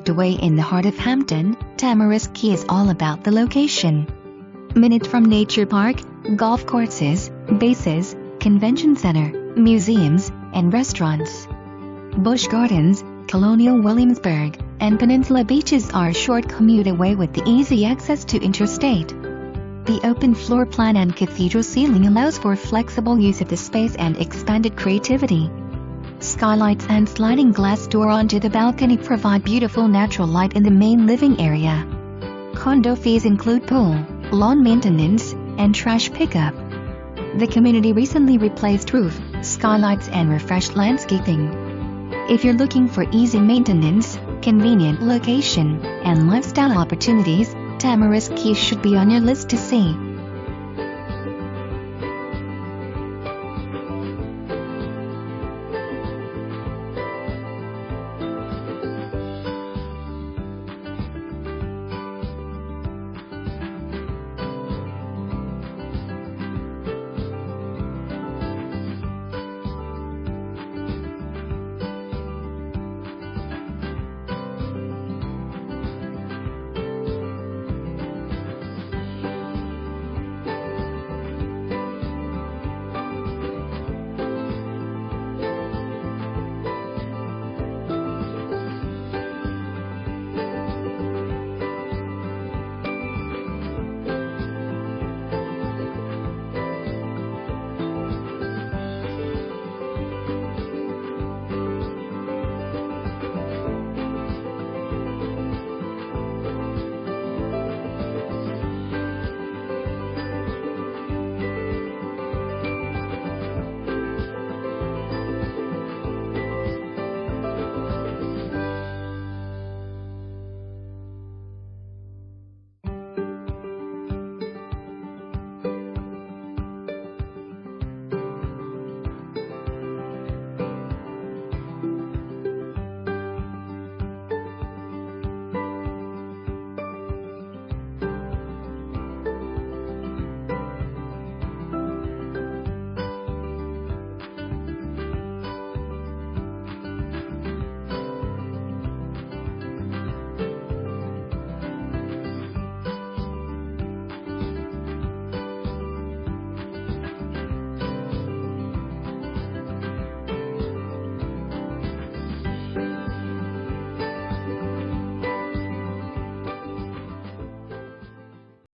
Tucked away in the heart of Hampton, Tamarisk Quay is all about the location. Minutes from nature park, golf courses, bases, convention center, museums, and restaurants. Busch Gardens, Colonial Williamsburg, and Peninsula beaches are a short commute away with the easy access to interstate. The open floor plan and cathedral ceiling allows for flexible use of the space and expanded creativity. Skylights and sliding glass door onto the balcony provide beautiful natural light in the main living area. Condo fees include pool, lawn maintenance, and trash pickup. The community recently replaced roof, skylights, and refreshed landscaping. If you're looking for easy maintenance, convenient location, and lifestyle opportunities, Tamarisk Quay should be on your list to see.